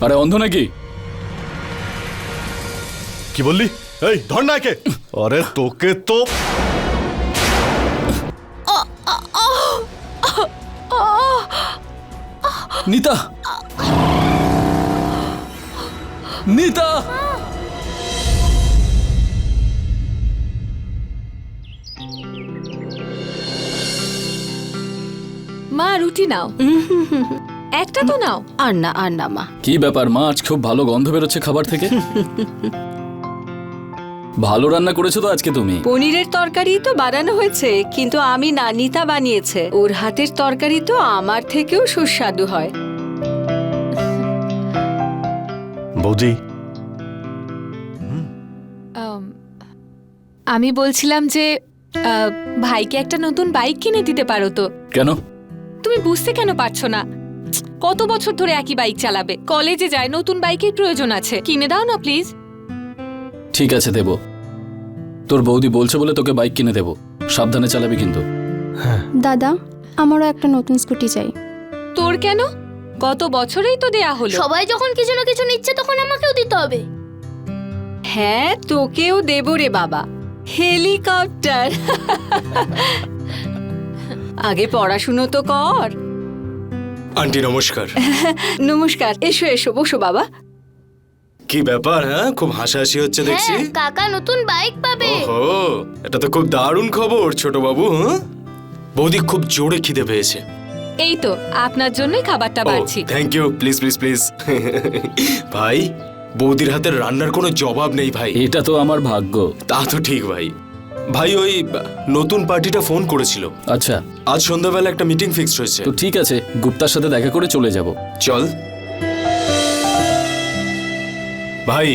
আরে অন্ধ নাকি? কি বললি? এই ধর না একে। আরে তোকে তো নিতা, নিতা, মা রুটি নাও। একটা তো নাও। আর না মা। কি ব্যাপার মা, আজ খুব ভালো গন্ধ বেরোচ্ছে খাবার থেকে। ভালো রান্না করেছো তো আজকে তুমি। পনিরের তরকারি তো বানানো হয়েছে, কিন্তু আমি না, নিতা বানিয়েছে। ওর হাতের তরকারি তো আমার থেকেও সুস্বাদু হয়। বৌদি, আমি বলছিলাম যে ভাইকে একটা নতুন বাইক কিনে দিতে পারো তো। কেন? তুমি বুঝতে কেন পারছো না? কত বছর ধরে একই বাইক চালাবে, কলেজে যায়, নতুন বাইকের প্রয়োজন আছে। কিনে দাও না প্লিজ। ঠিক আছে দেব। তোর বৌদি বলছে বলে তোকে বাইক কিনে দেব, সাবধানে চালাবি কিন্তু। দাদা, আমারও একটা নতুন স্কুটি চাই। তোর কেন? গত বছরেই তো দেয়া হলো। সবাই যখন কিছু না কিছু নিচ্ছে তখন আমাকেও দিতে হবে। হ্যাঁ, তোকেও দেব রে বাবা, হেলিকপ্টার। আগে পড়াশুনো তো কর। আন্টি নমস্কার। নমস্কার, এসো এসো, বসো বাবা। কি ব্যাপার? হ্যাঁ, খুব হাসাহাসি হচ্ছে দেখছি। হ্যাঁ, কাকা নতুন বাইক পাবে। ওহো, এটা তো খুব দারুণ খবর ছোট বাবু। হ্যাঁ, বৌদি খুব জোরে খিদে পেয়েছে। এই তো আপনার জন্যই খাবারটা বাড়ছি। Thank you, please please please. ভাই, বৌদির হাতের রান্নার কোনো জবাব নেই ভাই। এটা তো আমার ভাগ্য। তা তো ঠিক ভাই। ভাই, ওই নতুন পার্টিটা ফোন করেছিল। আচ্ছা, আজ সন্ধ্যাবেলা একটা মিটিং ফিক্সড হয়েছে। তো ঠিক আছে, গুপ্তার সাথে দেখা করে চলে যাব। চল ভাই,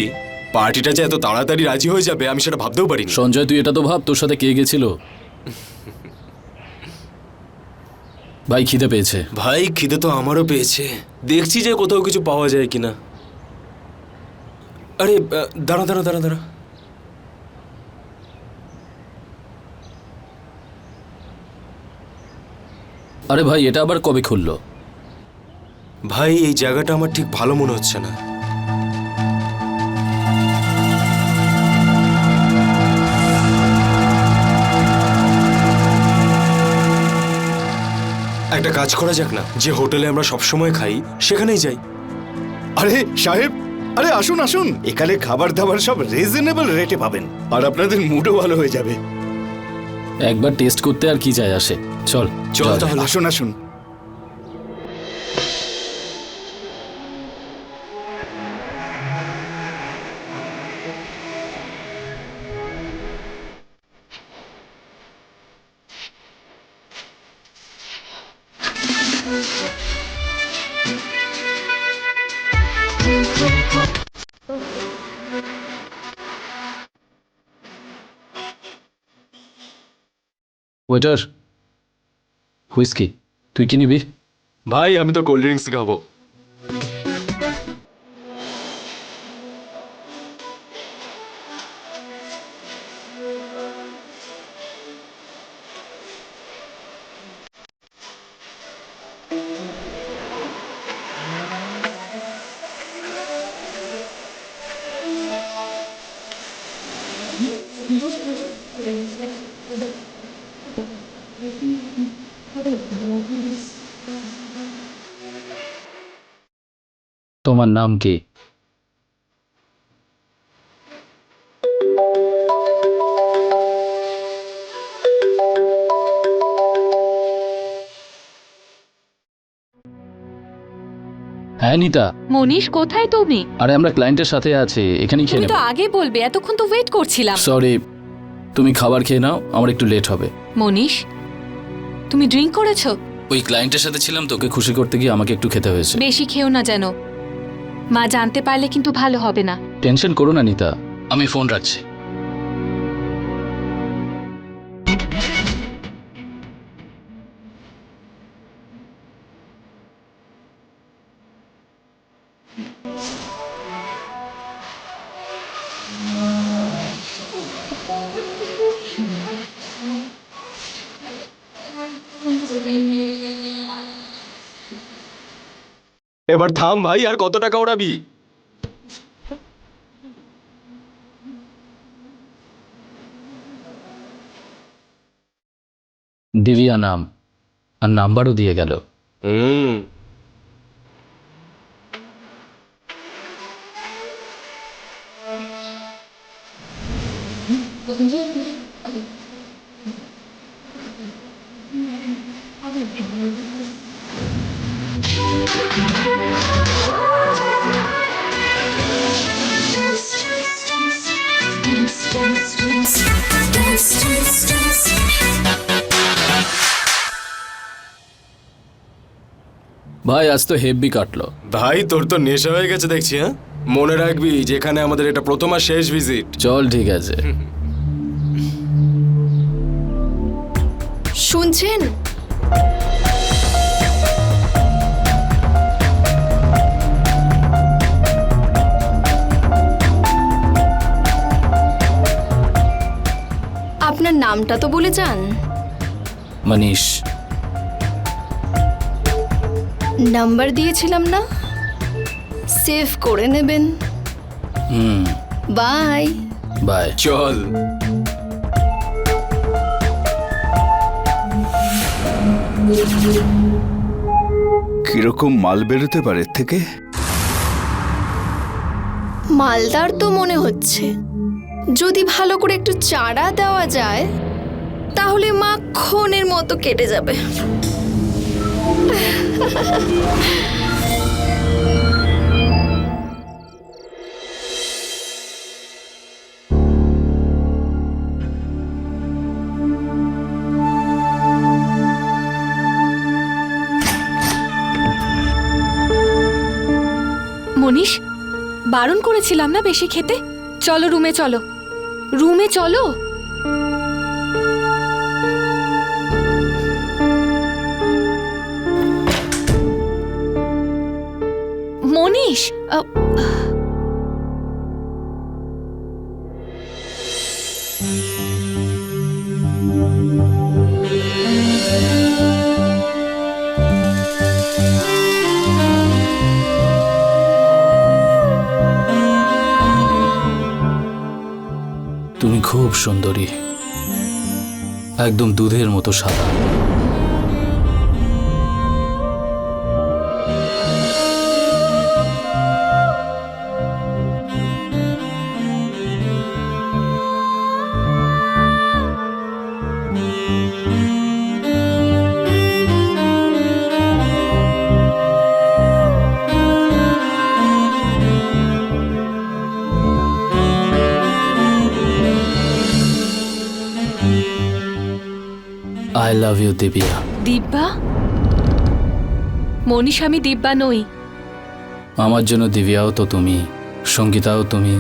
পার্টিটা যে এত তাড়াতাড়ি রাজি হয়ে যাবে আমি সেটা ভাবতেও পারিনি। সঞ্জয়, তুই এটা তো ভাব, তোর সাথে কে গেছিল। ভাই খিদে পেয়েছে। ভাই, খিদে তো আমারও পেয়েছে। দেখছি যে কোথাও কিছু পাওয়া যায় কিনা। আরে দাঁড়া দাঁড়া দাঁড়া দাঁড়া। আরে ভাই, এটা আবার কবে খুললো? ভাই, এই জায়গাটা আমার ঠিক ভালো মনে হচ্ছে না। একটা কাজ করা যাক না, যে হোটেলে আমরা সবসময় খাই সেখানেই যাই। আরে সাহেব, আরে আসুন আসুন, এখানে খাবার দাবার সব রিজনেবল রেটে পাবেন, আর আপনাদের মুডও ভালো হয়ে যাবে। একবার টেস্ট করতে আর কি যায় আসে। চল চল তাহলে। আসুন আসুন। Waiter, whisky. তুই কি নিবি? ভাই, আমি তো কোল্ড ড্রিঙ্কস খাবো। তোমার নাম কি? হ্যাঁ নিতা। মনীষ, কোথায় তুমি? আরে আমরা ক্লায়েন্টের সাথে আছি, এখানেই খেয়ে তুমি নেব। তো আগে বলবে, এতক্ষণ তো ওয়েট করছিলাম। সরি, তুমি খাবার খেয়ে নাও, আমার একটু লেট হবে। মনীষ, তুমি ড্রিঙ্ক করেছো? ওই ক্লায়েন্টের সাথে ছিলাম, তোকে খুশি করতে গিয়ে আমাকে একটু খেতে হয়েছে। বেশি খেও না যেন, মা জানতে পারলে কিন্তু ভালো হবে না। টেনশন করো না নিতা, আমি ফোন রাখছি। এবার থাম ভাই, আর কত টাকা ওড়াবি? দিব্যা নাম আর নাম্বারও দিয়ে গেল। হুম। ভাই আজ তো হেভি কাটলো। ভাই তোর তো নেশা হয়ে গেছে দেখছি। হ্যাঁ, মনে রাখবি যেখানে আমাদের এটা প্রথম আর শেষ ভিজিট। চল ঠিক আছে। শুনছেন? আপনার নামটা তো বলে যান। মনীষ। নাম্বার দিয়েছিলাম না, সেভ করে নেবেন। হুম। বাই। বাই। চল। কিরকম মাল বেরোতে পারে এর থেকে? মালদার তো মনে হচ্ছে, যদি ভালো করে একটু চারা দেওয়া যায় তাহলে মাখনের মতো কেটে যাবে। মনীষ, বারণ করেছিলাম না বেশি খেতে? চলো রুমে, চলো রুমে চলো। মনীষ, তুমি খুব সুন্দরী, একদম দুধের মতো সাদা। I love you Divya. Divya? Manish, আমি দিব্যা নই। আমার জন্য দিব্যাও তো তুমি, সঙ্গীতাও তুমি,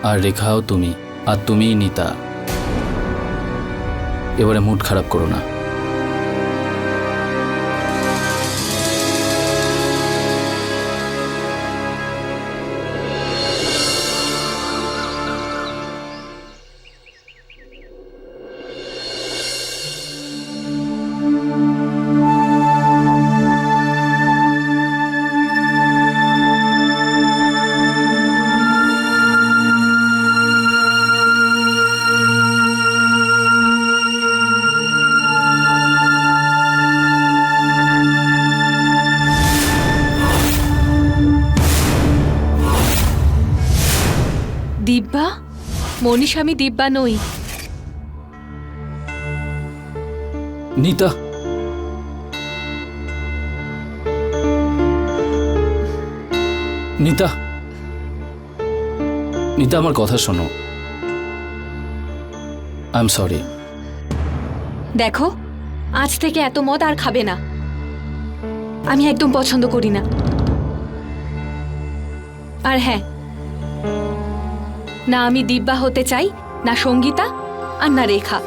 আর রেখাও তুমি, আর তুমিই নিতা। এবারে মুড খারাপ করো না। দিব্যা? মনীষ, আমি দিব্যা নই। নিতা, নিতা, নিতা আমার কথা শোনো। I am sorry. দেখো, আজ থেকে এত মদ আর খাবে না। আমি একদম পছন্দ করি না। আর হ্যাঁ, না আমি দিব্যা হতে চাই, না সঙ্গীতা, আর না রেখা।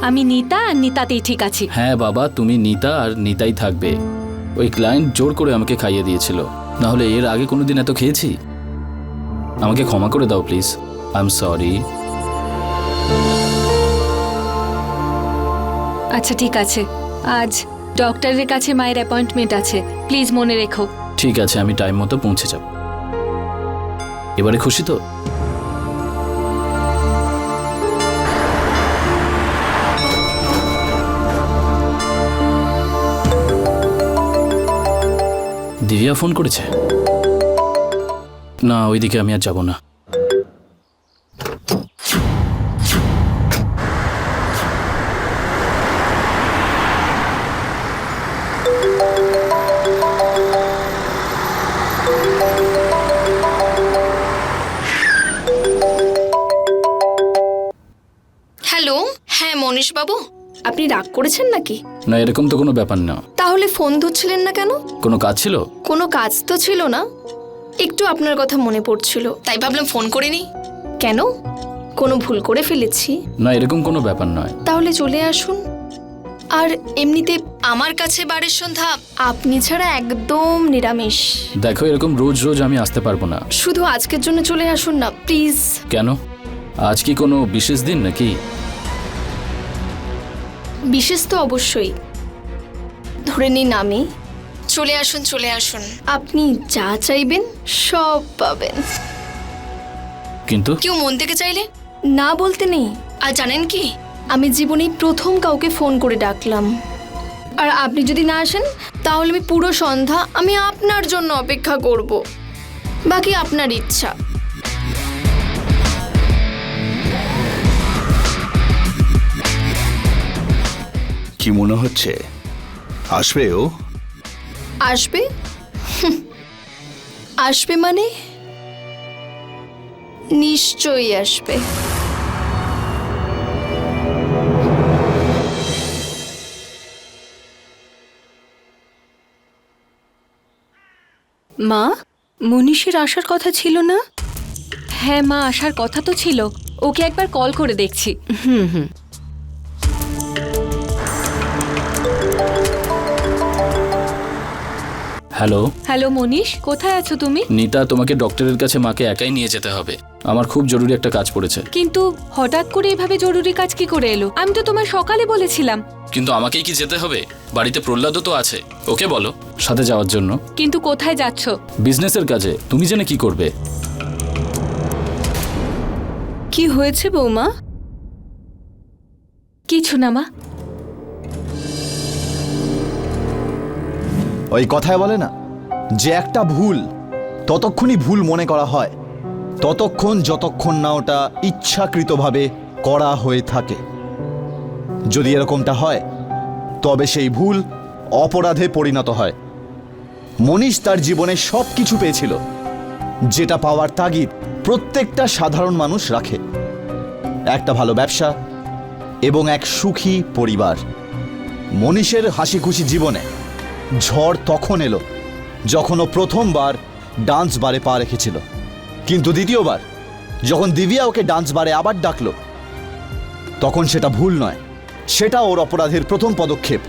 আমি নিতা, আর নিতাতেই ঠিক আছি। হ্যাঁ বাবা, তুমি নিতা আর নিতাই থাকবে। ওই ক্লায়েন্ট জোর করে আমাকে খাইয়ে দিয়েছিল, না হলে এর আগে কোনোদিন এত খেয়েছি? আমাকে ক্ষমা করে দাও প্লিজ। I am sorry. আচ্ছা ঠিক আছে, আজ ডক্টরের কাছে মায়ের অ্যাপয়েন্টমেন্ট আছে, প্লিজ মনে রেখো। ঠিক আছে, আমি টাইম মতো পৌঁছে যাব। এবারে খুশি তো? দিব্যা ফোন করেছে? না, ওইদিকে আমি আর যাব না। হ্যালো, হ্যাঁ মনীষ বাবু, আপনি রাগ করেছেন নাকি? না, এরকম তো কোনো ব্যাপার না। তাহলে ফোন ধরছিলেন না কেন? কোনো কাজ ছিল? কোনো কাজ তো ছিল না, একটু আপনার কথা মনে পড়ছিল, তাই ভাবলাম ফোন করে নি। কেন, কোনো ভুল করে ফেলেছি? না, এরকম কোনো ব্যাপার নয়। তাহলে চলে আসুন। আর এমনিতে আমার কাছে বাড়ির সন্ধ্যা আপনি ছাড়া একদম নিরামিষ। দেখো, এরকম রোজ রোজ আমি আসতে পারবো না। শুধু আজকের জন্য চলে আসুন না প্লিজ। কেন, আজ কি কোনো বিশেষ দিন নাকি? বিশেষ তো অবশ্যই, ধরে নিন আমি। চলে আসুন, চলে আসুন, আপনি যা চাইবেন সব পাবেন। কিন্তু কেউ মন থেকে চাইলে না বলতে নেই। আর জানেন কি, আমি জীবনে প্রথম কাউকে ফোন করে ডাকলাম, আর আপনি যদি না আসেন তাহলে আমি পুরো সন্ধ্যা আমি আপনার জন্য অপেক্ষা করব। বাকি আপনার ইচ্ছা। কি মনে হচ্ছে, আসবে ও? আসবে? আসবে মানে নিশ্চয়ই আসবে। মা, মনীষের আসার কথা ছিল না? হ্যাঁ মা, আসার কথা তো ছিল। ওকে একবার কল করে দেখছি। হ্যালো হ্যালো মনীষ, কোথায় আছো তুমি? নিতা, তোমাকে ডক্টরের কাছে মাকে একাই নিয়ে যেতে হবে। আমার খুব জরুরি একটা কাজ পড়েছে। কিন্তু হঠাৎ করে এভাবে জরুরি কাজ কি করে এলো? আমি তো তোমায় সকালে বলেছিলাম। কিন্তু আমাকেই কি যেতে হবে? বাড়িতে প্রহ্লাদও তো আছে, ওকে বলো সাথে যাওয়ার জন্য। কিন্তু কোথায় যাচ্ছ? বিজনেসের কাজে, তুমি জেনে কি করবে? কি হয়েছে বৌমা? কিছু না মা। ওই কথায় বলে না যে একটা ভুল ততক্ষণই ভুল মনে করা হয় ততক্ষণ যতক্ষণ না ওটা ইচ্ছাকৃতভাবে করা হয়ে থাকে। যদি এরকমটা হয় তবে সেই ভুল অপরাধে পরিণত হয়। মনীষ তার জীবনে সব কিছু পেয়েছিল যেটা পাওয়ার তাগিদ প্রত্যেকটা সাধারণ মানুষ রাখে। একটা ভালো ব্যবসা এবং এক সুখী পরিবার। মনীষের হাসি খুশি জীবনে ঝড় তখন এলো যখন ও প্রথমবার ডান্স বারে পা রেখেছিল, কিন্তু দ্বিতীয়বার যখন দিব্যা ওকে ডান্স বারে আবার ডাকলো তখন সেটা ভুল নয়, সেটা ওর অপরাধের প্রথম পদক্ষেপ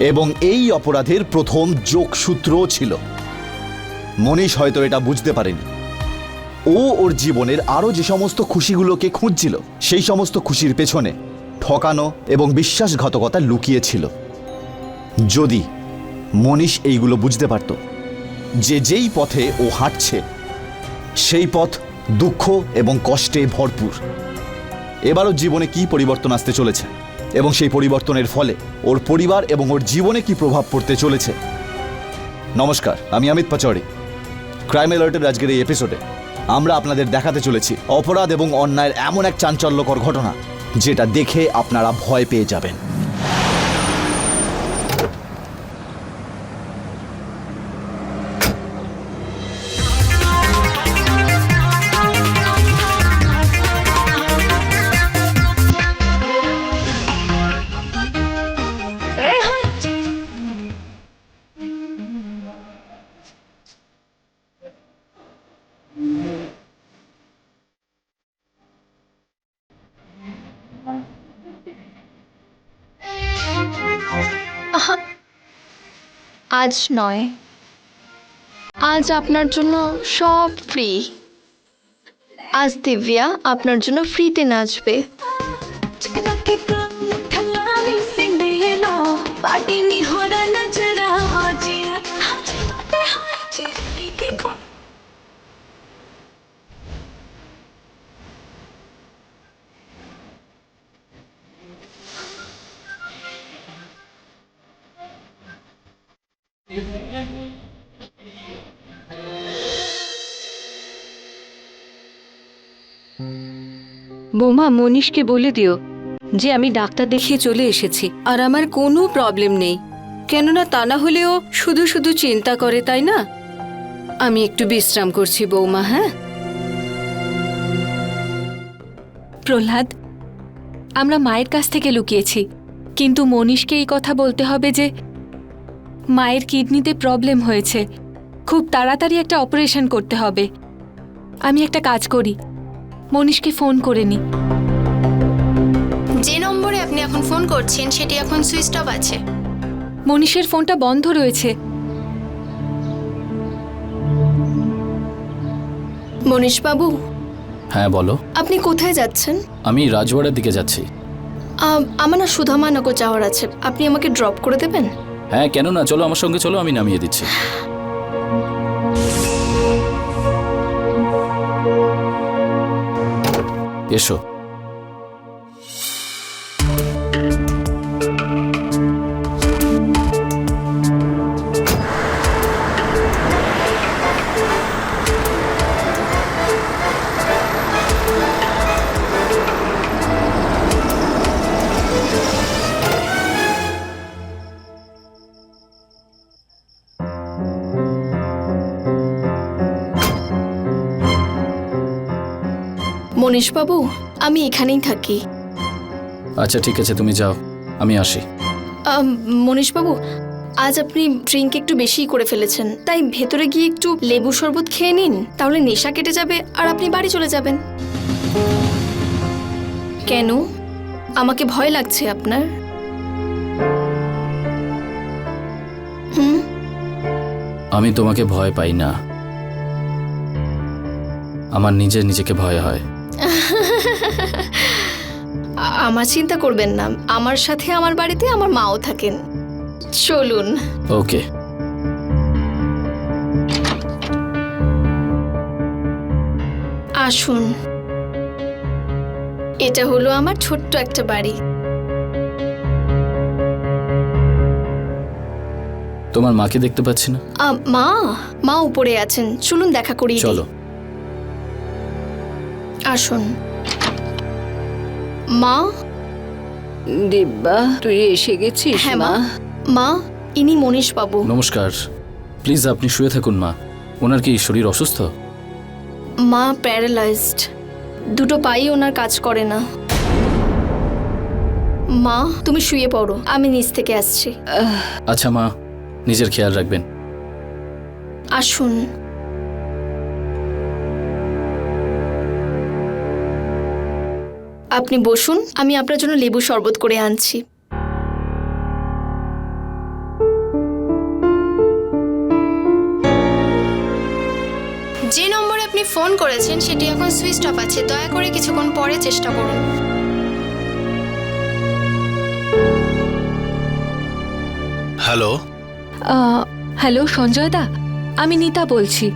এবং এই অপরাধের প্রথম যোগসূত্রও ছিল। মনীষ হয়তো এটা বুঝতে পারেনি। ও ওর জীবনের আরও যে সমস্ত খুশিগুলোকে খুঁজছিল সেই সমস্ত খুশির পেছনে ঠকানো এবং বিশ্বাসঘাতকতা লুকিয়েছিল। যদি মনীষ এইগুলো বুঝতে পারত যে যেই পথে ও হাঁটছে সেই পথ দুঃখ এবং কষ্টে ভরপুর। এবারও জীবনে কি পরিবর্তন আসতে চলেছে এবং সেই পরিবর্তনের ফলে ওর পরিবার এবং ওর জীবনে কি প্রভাব পড়তে চলেছে। নমস্কার, আমি অমিত পাচৌরি। ক্রাইম অ্যালার্টের আজকের এই এপিসোডে আমরা আপনাদের দেখাতে চলেছি অপরাধ এবং অন্যায়ের এমন এক চাঞ্চল্যকর ঘটনা যেটা দেখে আপনারা ভয় পেয়ে যাবেন। আজ নয়, আজ আপনার জন্য সব ফ্রি। আজ দিব্যা আপনার জন্য ফ্রিতে নাচবে। বৌমা, মনীষকে বলে দিও যে আমি ডাক্তার দেখিয়ে চলে এসেছি আর আমার কোনো প্রবলেম নেই। কেননা তা না হলেও শুধু শুধু চিন্তা করে, তাই না? আমি একটু বিশ্রাম করছি বৌমা। হ্যাঁ প্রহ্লাদ, আমরা মায়ের কাছ থেকে লুকিয়েছি, কিন্তু মনীষকে এই কথা বলতে হবে যে মায়ের কিডনিতে প্রবলেম হয়েছে, খুব তাড়াতাড়ি একটা অপারেশন করতে হবে। আমি একটা কাজ করি, মনীষকে ফোন করে নি। যে নম্বরে আপনি এখন ফোন করছেন সেটি এখন সুইচ অফ আছে। মনীষের ফোনটা বন্ধ রয়েছে। মনীষ বাবু, হ্যাঁ বলো। আপনি কোথায় যাচ্ছেন? আমি রাজওয়াড়ার দিকে যাচ্ছি। আমার না সুধামানগর যাওয়ার আছে, আপনি আমাকে ড্রপ করে দেবেন? হ্যাঁ, কেন না, চলো আমার সঙ্গে চলো, আমি নামিয়ে দিচ্ছি। এসো। মনীষ বাবু, আমি এখানেই থাকি। আচ্ছা ঠিক আছে, তুমি যাও, আমি আসি। মনীষ বাবু, আজ আপনি ড্রিঙ্ক একটু বেশিই করে ফেলেছেন, তাই ভেতরে গিয়ে একটু লেবু শরবত খেয়ে নিন, তাহলে নেশা কেটে যাবে আর আপনি বাড়ি চলে যাবেন। কেন, আমাকে ভয় লাগছে আপনার? আমি তোমাকে ভয় পাই না, আমার নিজেকে ভয় হয়। আমার চিন্তা করবেন না, আমার সাথে আমার বাড়িতে আমার মাও থাকেন। চলুন। ওকে। আসুন, এটা হলো আমার ছোট্ট একটা বাড়ি। তোমার মাকে দেখতে পাচ্ছি না। মা উপরে আছেন, চলুন দেখা করি। চলো। আসুন। মা। দিব্যা, তুই এসে গেছিস? হ্যাঁ মা। মা, ইনি মনীষ বাবু। নমস্কার, প্লিজ আপনি শুয়ে থাকুন মা। ওনার কি শরীর অসুস্থ? মা প্যারালাইজড, দুটো পাই ওনার কাজ করে না। মা, তুমি শুয়ে পড়ো, আমি নিচ থেকে আসছি। আচ্ছা মা, নিজের খেয়াল রাখবেন। আসুন। আপনি বসুন, আমি আপনার জন্য লেবু শরবত করে আনছি। যে নম্বরে আপনি ফোন করেছেন সেটি এখন সুইচ অফ আছে, দয়া করে কিছুক্ষণ পরে চেষ্টা করুন। হ্যালো। হ্যালো সঞ্জয় দা, আমি নিতা বলছি।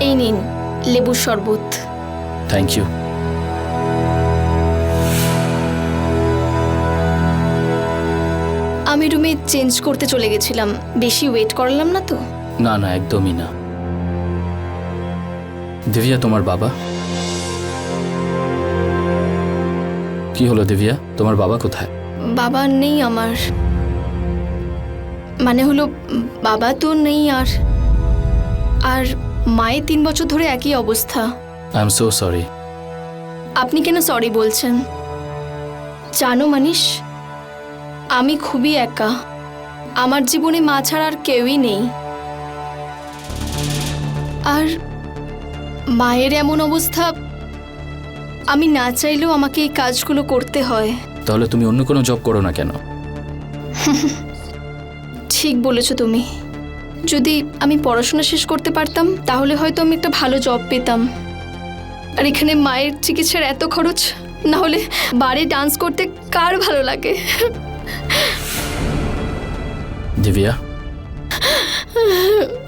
এই নিন লেবুর শরবত। Thank you. আমি রুমে চেঞ্জ করতে চলে গেছিলাম, বেশি ওয়েট করলাম না তো? না না, একদমই না। দিব্যা, তোমার বাবা? কি হলো দিব্যা, তোমার বাবা কোথায়? বাবা নেই আমার, মানে হলো বাবা তো নেই, আর মায়ের 3 বছর ধরে একই অবস্থা। I am so sorry. আপনি কেন সরি বলছেন? জানো মানিশ, আমি খুবই একা, আমার জীবনে মা ছাড়া আর কেউই নেই। আর মায়ের এমন অবস্থা, আমি না চাইলেও আমাকে এই কাজগুলো করতে হয়। তাহলে তুমি অন্য কোনো জব করো না কেন? ঠিক বলেছো তুমি, যদি আমি পড়াশোনা শেষ করতে পারতাম তাহলে হয়তো আমি একটা ভালো জব পেতাম। আর এখানে মায়ের চিকিৎসার এত খরচ, না হলে বাড়ি ডান্স করতে কার ভালো লাগে? দিব্যা,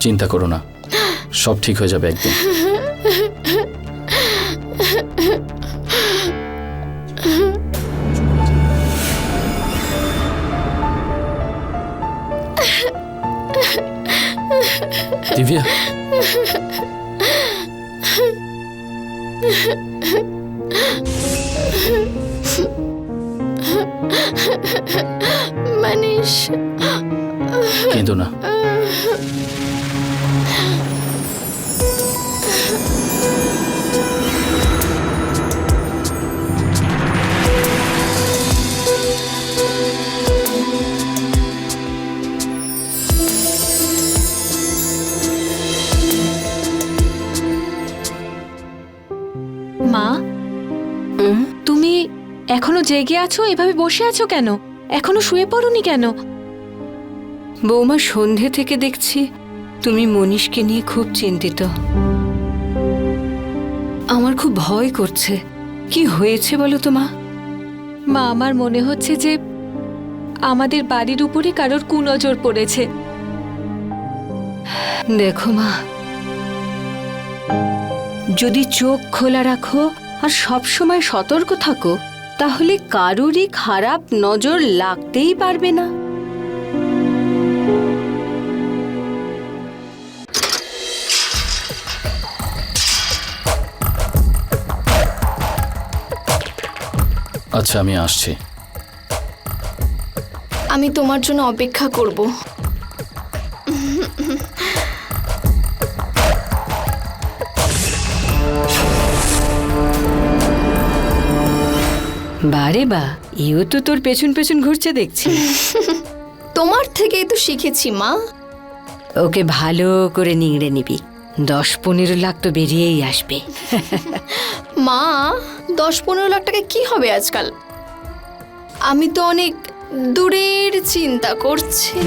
চিন্তা করো না, সব ঠিক হয়ে যাবে একদিন। দিব্যা, মনীষ, কেঁদো না। মা, তুমি এখনো জেগে আছো? এভাবে বসে আছো কেন? এখনো শুয়ে পড়োনি কেন? বৌমা, সন্ধে থেকে দেখছি তুমি মনীষকে নিয়ে খুব চিন্তিত। আমার খুব ভয় করছে। কি হয়েছে বলো তো মা? মা, আমার মনে হচ্ছে যে আমাদের বাড়ির উপরে কারোর কুনজর পড়েছে। দেখো মা, যদি চোখ খোলা রাখো আর সব সময় সতর্ক থাকো, তাহলে কারোরই খারাপ নজর লাগতেই পারবে না। আচ্ছা, আমি আসছি। আমি তোমার জন্য অপেক্ষা করব। বারে বা, এও তো তোর পেছন পেছন ঘুরছে দেখছি। তোমার থেকেই তো শিখেছি মা। ওকে ভালো করে নিংড়ে নিবি, 10-15 লাখ তো বেরিয়েই আসবে। মা, 10-15 লাখ টাকা কি হবে আজকাল? আমি তো অনেক দূরের চিন্তা করছি।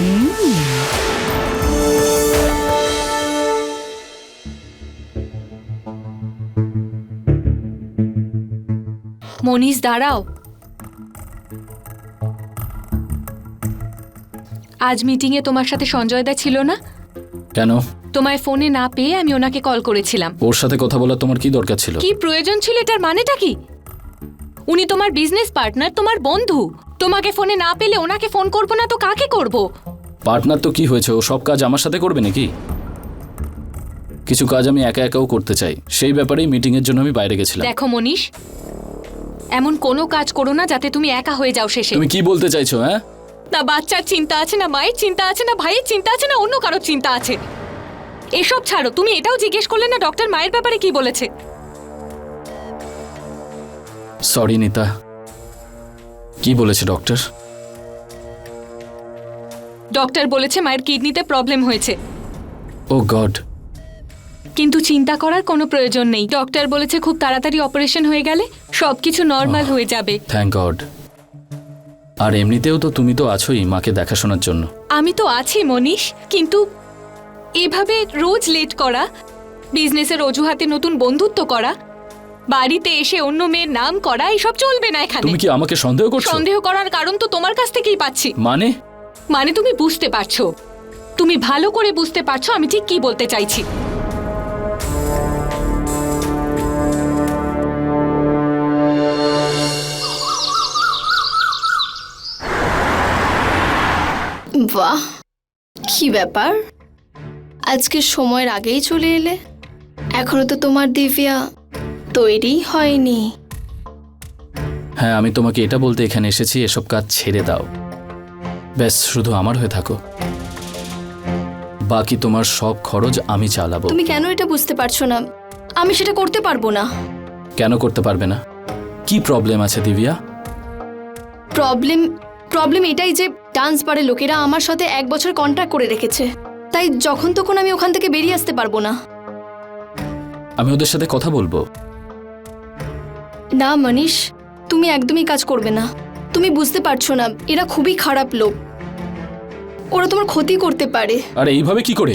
মনীষ, দাঁড়াও। আজ মিটিংয়ে তোমার সাথে সঞ্জয়দা ছিল না? কেন? তোমায় ফোনে না পেয়ে আমি ওনাকে কল করেছিলাম। ওর সাথে কথা বলার তোমার কি দরকার ছিল? কি প্রয়োজন ছিল? এটার মানেটা কি? উনি তোমার বিজনেস পার্টনার, তোমার বন্ধু। তোমাকে ফোনে না পেলে ওনাকে ফোন করবো না তো কাকে করব? পার্টনার তো কি হয়েছে, ও সব কাজ আমার সাথে করবে নাকি? কিছু কাজ আমি একা একাও করতে চাই, সেই ব্যাপারেই মিটিং এর জন্য আমি বাইরে গেছিলাম। দেখো মনীষ, এমন কোনো কাজ করো না যাতে তুমি একা হয়ে যাও শেষে। তুমি কি বলতে চাইছো? হ্যাঁ, না বাচ্চার চিন্তা আছে, না মায়ের চিন্তা আছে, না ভাইয়ের চিন্তা আছে, না অন্য কারোর চিন্তা আছে। এসব ছাড়ো, তুমি এটাও জিজ্ঞেস করলে না ডক্টর মায়ের ব্যাপারে কি বলেছে? সরি নিতা, কি বলেছে ডক্টর? ডক্টর বলেছে মায়ের কিডনিতে প্রবলেম হয়েছে। ও গড। কিন্তু চিন্তা করার কোনো প্রয়োজন নেই। ডক্টর বলেছে খুব তাড়াতাড়ি অপারেশন হয়ে গেলে সবকিছু নর্মাল হয়ে যাবে। Thank god. আর এমনিতেও তো তুমি তো আছোই মাকে দেখাশোনার জন্য। আমি তো আছি মনীষ, কিন্তু এভাবে রোজ লেট করা, বিজনেসের অজুহাতে নতুন বন্ধুত্ব করা, বাড়িতে এসে অন্য মেয়ের নাম করা, এসব চলবে না এখানে। তুমি কি আমাকে সন্দেহ করছো? সন্দেহ করার কারণ তো তোমার কাছ থেকেই পাচ্ছি। মানে তুমি বুঝতে পারছো, তুমি ভালো করে বুঝতে পারছো আমি ঠিক কি বলতে চাইছি। বাহ, কি ব্যাপার? আজকে সময়ের আগেই চলে এলে? এখনো তো তোমার দিব্যা তৈরি হয়নি। হ্যাঁ, আমি তোমাকে এটা বলতে এখানে এসেছি, এসব কাজ ছেড়ে দাও। ব্যাস শুধু আমার হয়ে থাকো, বাকি তোমার সব খরচ আমি চালাবো। তুমি কেন এটা বুঝতে পারছো না? আমি সেটা করতে পারবো না। কেন করতে পারবে না? কি প্রবলেম আছে দিব্যা? প্রবলেম এটাই যে ডান্স বারের লোকেরা আমার সাথে 1 বছর কন্ট্রাক্ট করে রেখেছে, তাই যখন তখন আমি ওখান থেকে বেরিয়ে আসতে পারবো না। আমি ওদের সাথে কথা বলবো। না মনীষ, তুমি একদমই কাজ করবে না। তুমি বুঝতে পারছো না, এরা খুবই খারাপ লোক। ওরা তোমার ক্ষতি করতে পারে। আরে এইভাবে কি করে?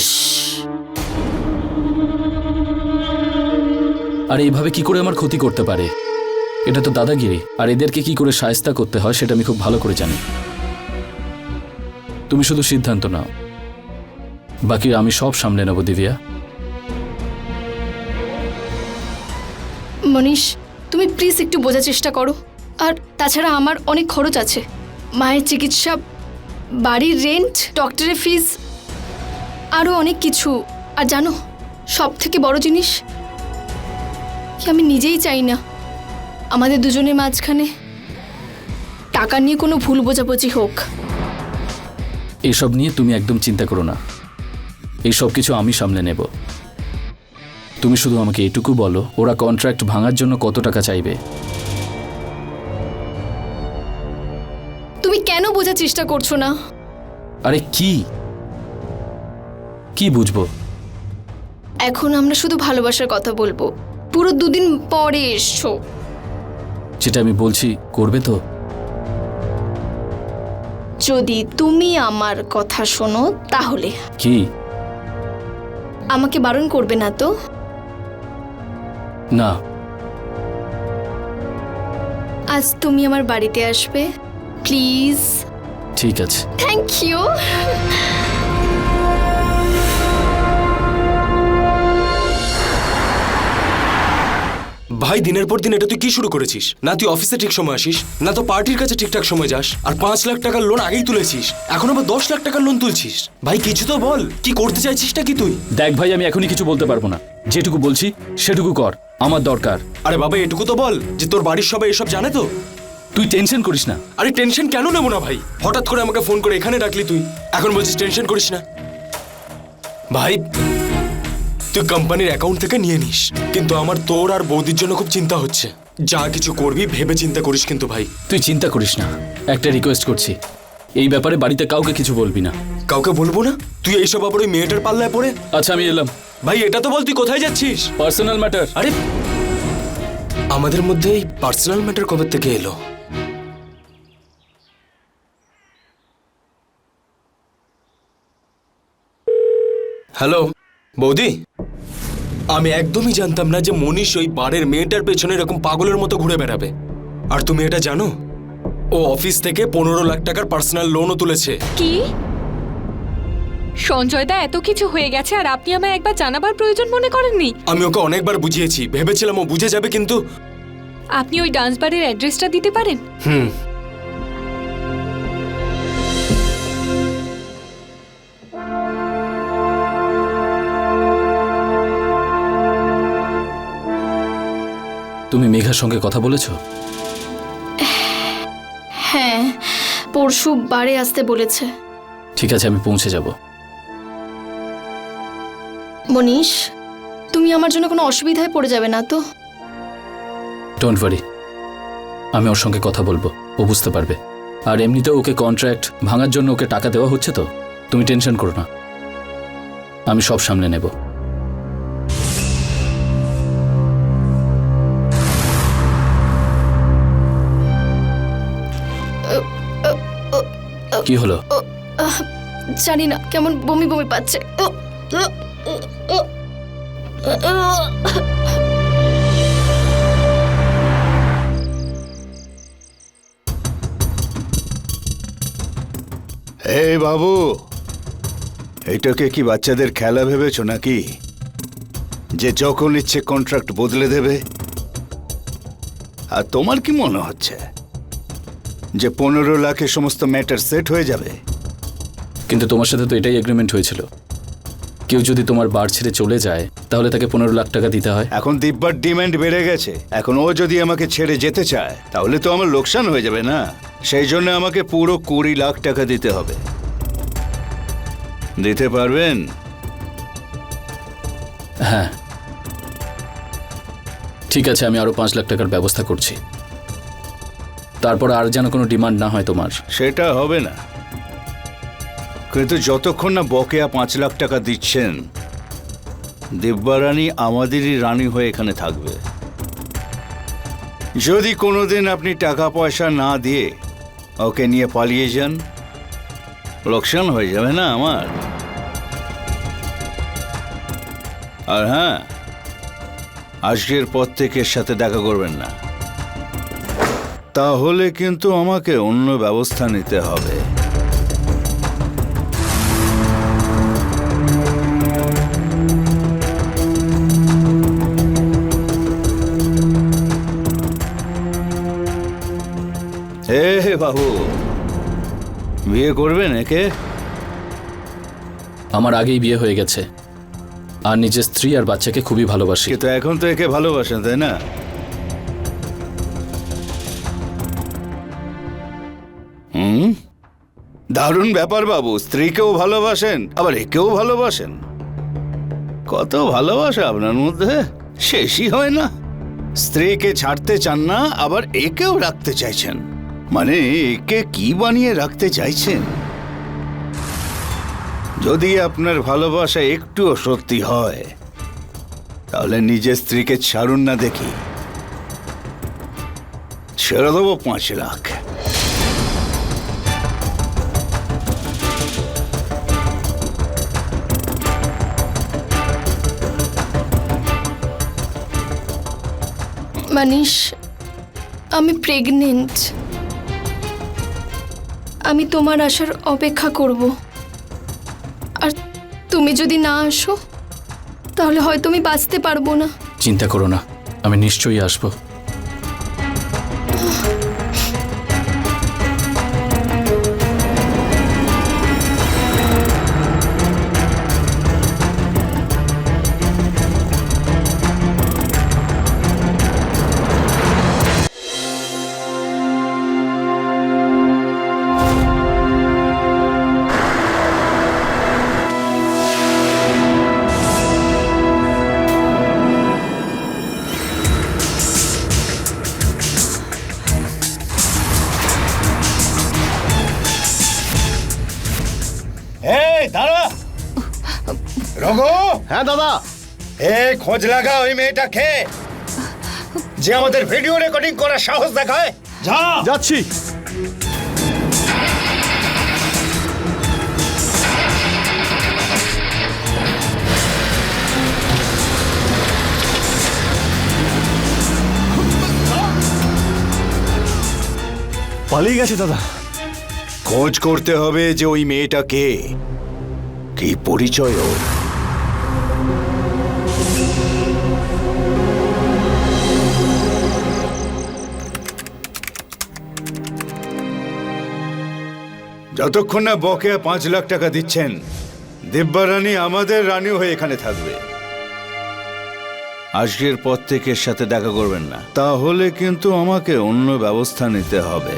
আরে এইভাবে কি করে আমার ক্ষতি করতে পারে? এটা তো দাদাগিরি। আর এদেরকে কি করে শায়েস্তা করতে হয় সেটা আমি খুব ভালো করে জানি। তুমি শুধু সিদ্ধান্ত নাও, বাকি আমি সব সামলে নেব দিব্যা। মনীষ, তুমি প্লিজ একটু বোঝার চেষ্টা করো। আর তাছাড়া আমার অনেক খরচ আছে, মায়ের চিকিৎসা, বাড়ির রেন্ট, ডক্টরের ফিস, আরও অনেক কিছু। আর জানো সব থেকে বড় জিনিস কি, আমি নিজেই চাই না আমাদের দুজনের মাঝখানে টাকা নিয়ে কোনো ভুল বোঝাবুঝি হোক। এসব নিয়ে তুমি একদম চিন্তা করো না, এই সব কিছু আমি সামলে নেব। তুমি শুধু আমাকে এটুকু বলো, ওরা কন্ট্রাক্ট ভাঙার জন্য কত টাকা চাইবে? তুমি কেন বোঝার চেষ্টা করছো না? আরে কি কি বুঝবো? এখন আমরা শুধু ভালোবাসার কথা বলবো। পুরো 2 দিন পরে এসছো। যেটা আমি বলছি করবে তো? যদি তুমি আমার কথা শোনো তাহলে। কি? আমাকে বারণ করবে না তো? না। আজ তুমি আমার বাড়িতে আসবে প্লিজ? ঠিক আছে। Thank you. ভাই দিনের পর দিন এটা তুই কি শুরু করেছিস? না তুই অফিসে ঠিক সময় আসিস, না তো পার্টির কাছে ঠিকঠাক সময় যাস, আর 5 লাখ টাকার লোন আগেই তুলেছিস, এখন আবার 10 লাখ টাকার লোন তুলছিস। ভাই কিছু তো বল, কি করতে চাইছিসটা কি তুই? দেখ ভাই, আমি এখনই কিছু বলতে পারবো না, যেটুকু বলছি সেটুকু কর, আমার দরকার। আরে বাবা এটুকু তো বল যে তোর বাড়ির সবাই এসব জানে তো? তুই টেনশন করিস না। আরে টেনশন কেন নেবো না ভাই? হঠাৎ করে আমাকে ফোন করে এখানে ডাকলি তুই, এখন বলছিস টেনশন করিস না। ভাই তুই কোম্পানির অ্যাকাউন্ট থেকে নিয়ে নিস, কিন্তু আমার তোর আর বৌদির জন্য খুব চিন্তা হচ্ছে। যা কিছু করবি ভেবে চিন্তা করিস কিন্তু ভাই। তুই চিন্তা করিস না, একটা রিকোয়েস্ট করছি, এই ব্যাপারে বাড়িতে কাউকে কিছু বলবি না। কাউকে বলবো না? তুই এইসব আবার ওই মেয়েটার পাল্লায় পড়ে? আচ্ছা আমি এলাম। ভাই এটা তো বল তুই কোথায় যাচ্ছিস? Personal matter. আরে আমাদের মধ্যে এই পার্সোনাল ম্যাটার কবে থেকে এলো? হ্যালো বৌদি, আমি একদমই জানতাম না যে মনীষ ওই বারের মেয়েটার পেছনে এরকম পাগলের মতো ঘুরে বেড়াবে। আর তুমি এটা জানো ও অফিস থেকে 15 লাখ টাকার পার্সোনাল লোনও তুলেছে। কি? সঞ্জয় দা, এত কিছু হয়ে গেছে আর আপনি আমায় একবার জানাবার প্রয়োজন মনে করেননি? আমি ওকে অনেকবার বুঝিয়েছি, ভেবেছিলাম ও বুঝে যাবে, কিন্তু আপনি ওই ডান্স বারের অ্যাড্রেসটা দিতে পারেন? তুমি মেঘার সঙ্গে কথা বলেছো? হ্যাঁ, পরশু বারে আসতে বলেছে। ঠিক আছে, আমি পৌঁছে যাব। মনীষ, তুমি আমার জন্য কোনো অসুবিধায় পড়ে যাবে না তো? ডোন্ট ওয়ারি, আমি ওর সঙ্গে কথা বলবো, ও বুঝতে পারবে। আর এমনিতেও ওকে কন্ট্রাক্ট ভাঙার জন্য ওকে টাকা দেওয়া হচ্ছে তো, তুমি টেনশন করো না, আমি সব সামলে নেব। কি হলো? জানি না, কেমন বমি বমি পাচ্ছে। এই বাবু, এইটাকে কি বাচ্চাদের খেলা ভেবেছো নাকি, যে যখন ইচ্ছে কন্ট্রাক্ট বদলে দেবে? আর তোমার কি মনে হচ্ছে যে 15 লাখে সমস্ত ম্যাটার সেট হয়ে যাবে? কিন্তু তোমার সাথে তো এটাই এগ্রিমেন্ট হয়েছিল, কেউ যদি তোমার বার ছেড়ে চলে যায় তাহলে তাকে 15 লাখ টাকা দিতে হয়। এখন দিব্যার ডিমান্ড বেড়ে গেছে, এখন ও যদি আমাকে ছেড়ে যেতে চায় তাহলে তো আমার লোকসান হয়ে যাবে না? সেই জন্য আমাকে পুরো 20 লাখ টাকা দিতে হবে। দিতে পারবেন? হ্যাঁ ঠিক আছে, আমি আরো 5 লাখ টাকার ব্যবস্থা করছি, তারপর আর যেন কোনো ডিমান্ড না হয় তোমার। সেটা হবে না, কিন্তু যতক্ষণ না বকেয়া 5 লাখ টাকা দিচ্ছেন, দিব্যা রানী আমাদেরই রানী হয়ে এখানে থাকবে। যদি কোনোদিন আপনি টাকা পয়সা না দিয়ে ওকে নিয়ে পালিয়ে যান, লোকসান হয়ে যাবে না আমার? আর হ্যাঁ, আজকের পর থেকে এর সাথে দেখা করবেন না, তাহলে কিন্তু আমাকে অন্য ব্যবস্থা নিতে হবে। হে বাবু, বিয়ে করবেন একে? আমার আগেই বিয়ে হয়ে গেছে, আর নিজের স্ত্রী আর বাচ্চাকে খুবই ভালোবাসি। কিন্তু এখন তো একে ভালোবাসেন, তাই না? দারুণ ব্যাপার বাবু, স্ত্রীকেও ভালোবাসেন আবার একেও ভালোবাসেন। কত ভালোবাসা আপনার মধ্যে, শেষই হয় না। স্ত্রীকে ছাড়তে চান না, আবার একেও রাখতে চাইছেন। মানে একে কি বানিয়ে রাখতে চাইছেন? যদি আপনার ভালোবাসা একটুও সত্যি হয় তাহলে নিজের স্ত্রীকে ছাড়ুন না দেখি, ছেড়ে দেবো 5 লাখ। মানিশ, আমি প্রেগনেন্ট। আমি তোমার আসার অপেক্ষা করব। আর তুমি যদি না আসো তাহলে হয়তো আমি বাঁচতে পারবো না। চিন্তা করো না, আমি নিশ্চয়ই আসবো। এই দাঁড়া রঘু। হ্যাঁ দাদা। এই খোঁজ লাগা ওই মেয়েটাকে যে আমাদের ভিডিও রেকর্ডিং করার সাহস দেখায়। যা। যাচ্ছি। পালিয়ে গেছে দাদা। খোঁজ করতে হবে যে ওই মেয়েটা কে, কি পরিচয় ওর। যতক্ষণ না বকেয়া 5 লাখ টাকা দিচ্ছেন, দিব্যা রানী আমাদের রানী হয়ে এখানে থাকবে। আজকের পর থেকে এর সাথে দেখা করবেন না, তাহলে কিন্তু আমাকে অন্য ব্যবস্থা নিতে হবে।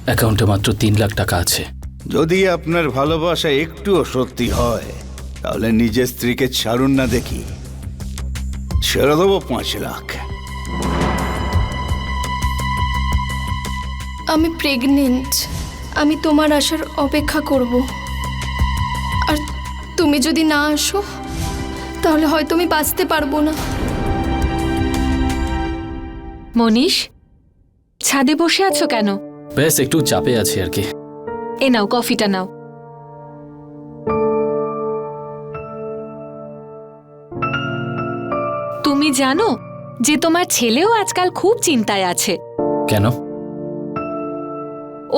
অ্যাকাউন্টে মাত্র 3 লাখ টাকা আছে। যদি আপনার ভালোবাসা একটুও সত্যি হয় তাহলে নিজের স্ত্রীকে ছাড়ুন না দেখি, ছেড়ে দেবো 5 লাখ। আমি প্রেগনেন্ট। আমি তোমার আসার অপেক্ষা করব। আর তুমি যদি না আসো তাহলে হয়তো আমি বাঁচতে পারবো না। মনীষ, ছাদে বসে আছো কেন? ব্যাস একটু চাপে আছি আর কি। এ নাও, কফিটা নাও। তুমি জানো যে তোমার ছেলেও আজকাল খুব চিন্তায় আছে। কেন?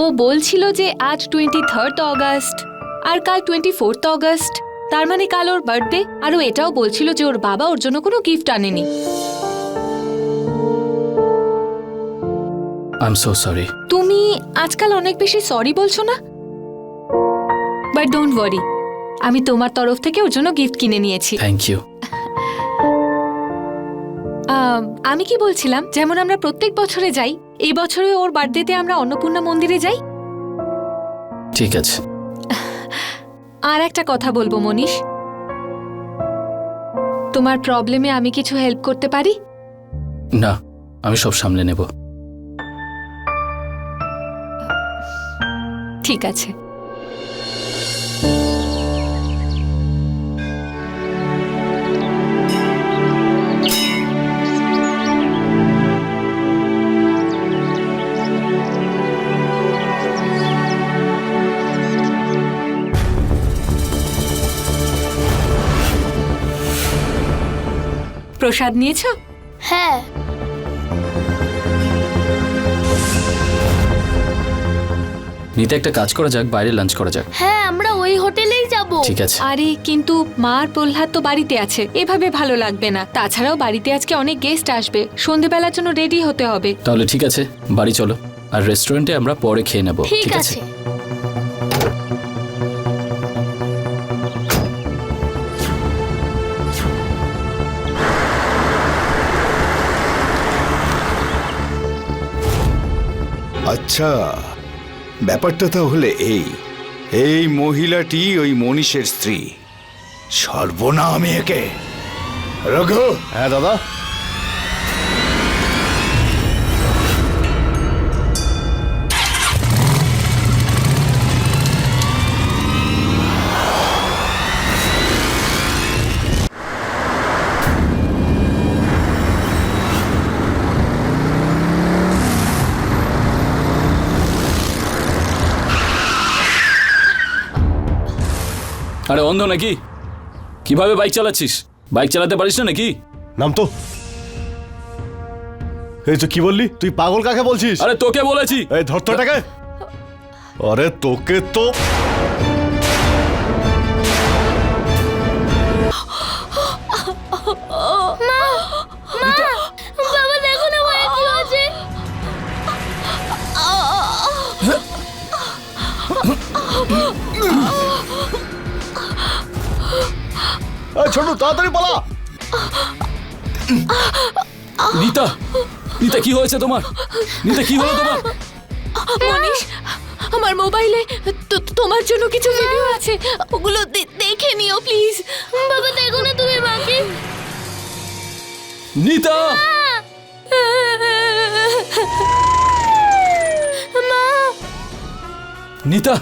ও বলছিল যে আজ 23 অগস্ট আর কাল 24 অগস্ট, তার মানে কাল ওর বার্থডে। আর ও এটাও বলছিল যে ওর বাবা ওর জন্য কোনো গিফট আনেনি। I am so sorry. তুমি আজকাল অনেক বেশি সরি বলছো না? বাট ডোন্ট ওয়ারি, আমি তোমার তরফ থেকে ওর জন্য গিফট কিনে নিয়েছি। Thank you. আমি কি বলছিলাম, যেমন আমরা প্রত্যেক বছরে যাই, এই বছরে ওর বার্থডেতে আমরা অন্নপূর্ণা মন্দিরে যাই। ঠিক আছে। আর একটা কথা বলবো মনীষ, তোমার প্রবলেমে আমি কিছু হেল্প করতে পারি? না, আমি সব সামলে নেব। ঠিক আছে। প্রসাদ নিয়েছো? হ্যাঁ। নিতে একটা কাজ করা যাক, বাইরে লাঞ্চ করা যাক। হ্যাঁ, আমরা ওই হোটেলেই যাব। ঠিক আছে। আরে কিন্তু মা আর প্রহ্লাদ তো বাড়িতে আছে, এভাবে ভালো লাগবে না। তাছাড়াও বাড়িতে আজকে অনেক গেস্ট আসবে, সন্ধেবেলার জন্য রেডি হতে হবে। তাহলে ঠিক আছে, বাড়ি চলো। আর রেস্টুরেন্টে আমরা পরে খেয়ে নেব, ঠিক আছে। আচ্ছা, ব্যাপারটা তাহলে এই মহিলাটি ওই মনীষের স্ত্রী। সর্বনা আমি একে। রঘু, হ্যাঁ দাদা। আরে অন্ধ নাকি? কিভাবে বাইক চালাচ্ছিস? বাইক চালাতে পারিস না নাকি? নাম তো। এই তো কি বললি? তুই পাগল কাকে বলছিস? আরে তোকে বলেছি। এই ধর তো এটাকে। আরে তোকে তো বাবা দেখো না মায়ের কি হয়েছে। এই ছোটু তাড়াতাড়ি পালা। নীতা, নীতা কি হয়েছে তোমার? নীতা কি হলো তোমার? মনীষ, আমার মোবাইলে তোমার জন্য কিছু ভিডিও আছে, ওগুলো দেখে নিও প্লিজ। বাবা দেখো না তুমি মাকে। নীতা, মা, নীতা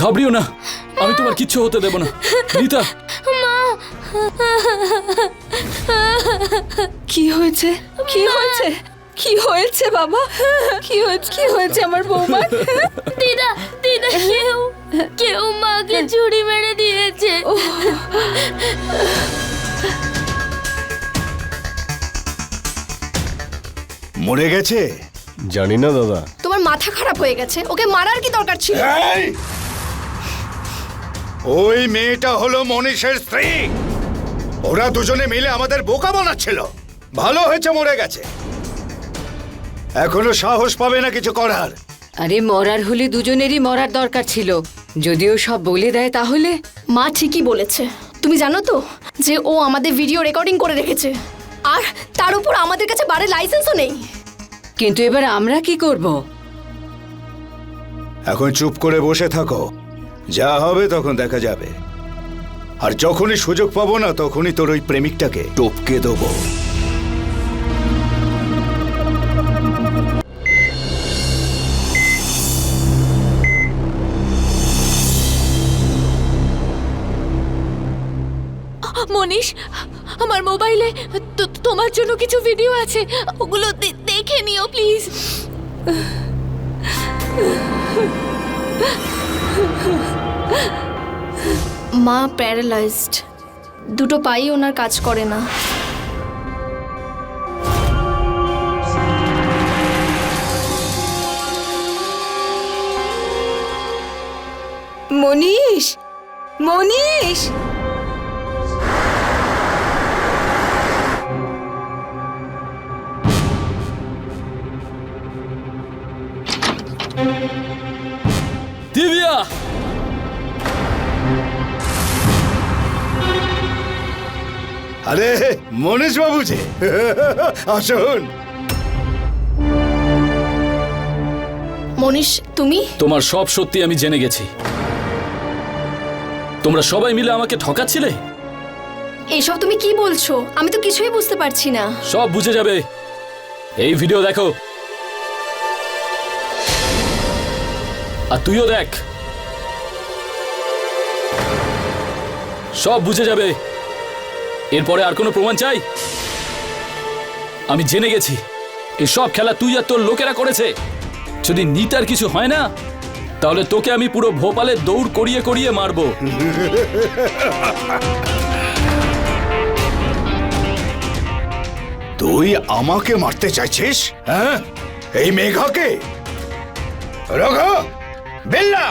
ঘাবড়িও না, আমি তোমার কিচ্ছু হতে দেব না। নীতা, কি হয়েছে? কি হয়েছে? কি হয়েছে বাবা? কি হয়েছে? কি হয়েছে আমার বৌমার? দিদা দিদা কেউ মাকে ছুরি মেরে দিয়েছে। মরে গেছে? জানি না দাদা। তোমার মাথা খারাপ হয়ে গেছে, ওকে মারার কি দরকার ছিল? এই! ওই মেয়েটা হলো মনীষের স্ত্রী। ওরা দুজনে মিলে আমাদের বোকা বানাচ্ছিল। ভালো হয়েছে মরে গেছে। এখনো সাহস পাবে না কিছু করার। আরে মরার হলে দুজনেরই মরার দরকার ছিল। যদিও সব বলে দেয় তাহলে। মা ঠিকই বলেছে। তুমি জানো তো যে ও আমাদের ভিডিও রেকর্ডিং করে রেখেছে, আর তার উপর আমাদের কাছে বারের লাইসেন্সও নেই। কিন্তু এবার আমরা কি করব? এখন চুপ করে বসে থাকো, যা হবে তখন দেখা যাবে। আর যখনই সুযোগ পাবো না তখনই তোর ওই প্রেমিকটাকে টপকে দেবো। মনীষ, আমার মোবাইলে তোমার জন্য কিছু ভিডিও আছে, ওগুলো দেখে নিও প্লিজ। মা প্যারালাইজড, দুটো পাই ওনার কাজ করে না। মনীষ, মনীষ, দিব্যা, আরে মনীষ বাবু যে আসুন। মনীষ তুমি? তোমার সব সত্যি আমি জেনে গেছি। তোমরা সবাই মিলে আমাকে ঠকাচ্ছিলে। এসব তুমি কি বলছো? আমি তো কিছুই বুঝতে পারছি না। সব বুঝে যাবে, এই ভিডিও দেখো। আর তুইও দেখ, সব বুঝে যাবে। এরপরে আর কোনো প্রমাণ চাই? আমি জেনে গেছি এই সব খেলা তুই আর তোর লোকেরা করেছে। যদি নীতার কিছু হয় না তাহলে তোকে আমি পুরো ভোপালে দৌড় করিয়ে করিয়ে মারবো। তুই আমাকে মারতে চাইছিস? হ্যাঁ, এই মেঘাকে? রঘু, বেল্লা!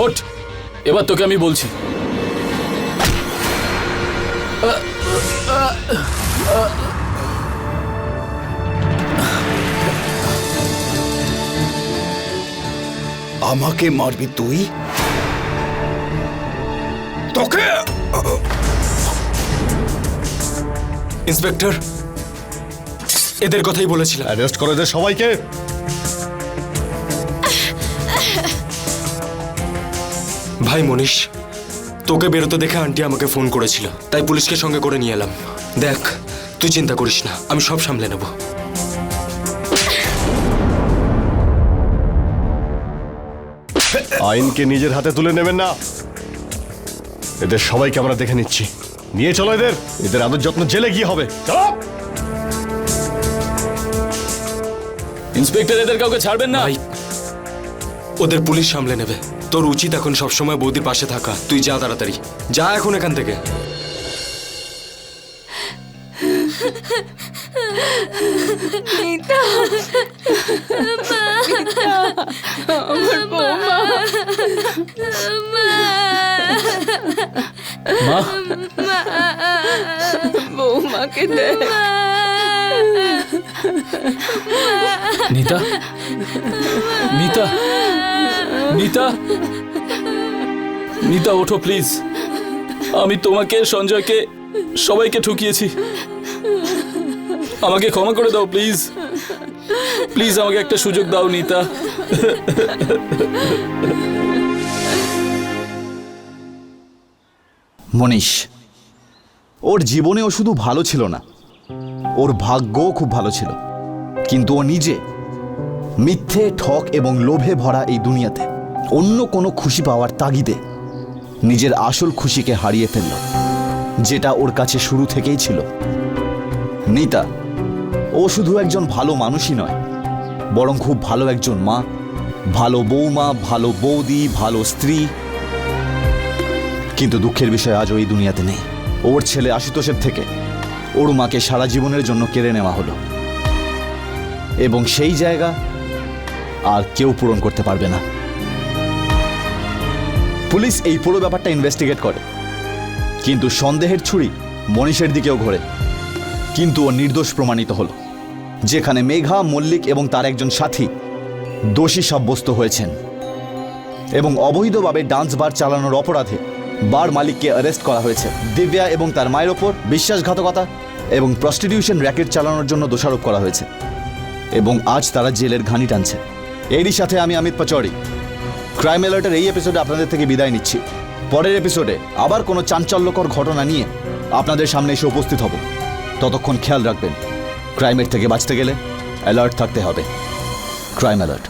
ওঠ, এবার তোকে আমি বলছি। আমাকে মারবি তুই? তোকে ইন্সপেক্টর, এদের কথাই বলেছিলাম। অ্যারেস্ট করে দে সবাইকে। ভাই মনীষ, তোকে বেরোতে দেখে আন্টি আমাকে ফোন করেছিল, তাই পুলিশকে সঙ্গে করে নিয়ে এলাম। দেখ, তুই চিন্তা করিস না, আমি সব সামলে নেব। আইনকে নিজের হাতে তুলে নেবেন না। এদের সবাইকে আমরা দেখে নিচ্ছি। নিয়ে চলো এদের, এদের আদর যত্ন জেলে গিয়ে হবে। চলো। ইন্সপেক্টর, এদের কাউকে ছাড়বেন না। ভাই, ওদের পুলিশ সামলে নেবে। তোর উচিত এখন সবসময় বৌদির পাশে থাকা। তুই যা তাড়াতাড়ি, যা এখন এখান থেকে। মিতা, আমার বৌমা। মা, বৌমাকে দেখ। নিতা, নিতা, নিতা, নিতা, ওঠো প্লিজ। আমি তোমাকে, সঞ্জয়কে, সবাইকে ঠকিয়েছি। আমাকে ক্ষমা করে দাও প্লিজ। প্লিজ আমাকে একটা সুযোগ দাও নিতা। মনীষ, ওর জীবনেও শুধু ভালো ছিল না, ওর ভাগ্যও খুব ভালো ছিল। কিন্তু ও নিজে মিথ্যে, ঠক এবং লোভে ভরা এই দুনিয়াতে অন্য কোনো খুশি পাওয়ার তাগিদে নিজের আসল খুশিকে হারিয়ে ফেলল, যেটা ওর কাছে শুরু থেকেই ছিল। নিতা, ও শুধু একজন ভালো মানুষই নয়, বরং খুব ভালো একজন মা, ভালো বৌমা, ভালো বৌদি, ভালো স্ত্রী। কিন্তু দুঃখের বিষয় আজও এই দুনিয়াতে নেই। ওর ছেলে আশুতোষের থেকে ওর মাকে সারা জীবনের জন্য কেড়ে নেওয়া হলো, এবং সেই জায়গা আর কেউ পূরণ করতে পারবে না। পুলিশ এই পুরো ব্যাপারটা ইনভেস্টিগেট করে, কিন্তু সন্দেহের ছুরি মনীষের দিকেও ঘোরে। কিন্তু ও নির্দোষ প্রমাণিত হলো, যেখানে মেঘা, মল্লিক এবং তার একজন সাথী দোষী সাব্যস্ত হয়েছেন, এবং অবৈধভাবে ডান্স বার চালানোর অপরাধে বার মালিককে অ্যারেস্ট করা হয়েছে। দিব্যা এবং তার মায়ের ওপর বিশ্বাসঘাতকতা এবং প্রস্টিটিউশন র্যাকেট চালানোর জন্য দোষারোপ করা হয়েছে, এবং আজ তারা জেলের ঘানি টানছে। এরই সাথে আমি অমিত পাচৌরি ক্রাইম অ্যালার্টের এই এপিসোডে আপনাদের থেকে বিদায় নিচ্ছি। পরের এপিসোডে আবার কোনো চাঞ্চল্যকর ঘটনা নিয়ে আপনাদের সামনে এসে উপস্থিত হব। ততক্ষণ খেয়াল রাখবেন, ক্রাইমের থেকে বাঁচতে গেলে অ্যালার্ট থাকতে হবে। Crime alert.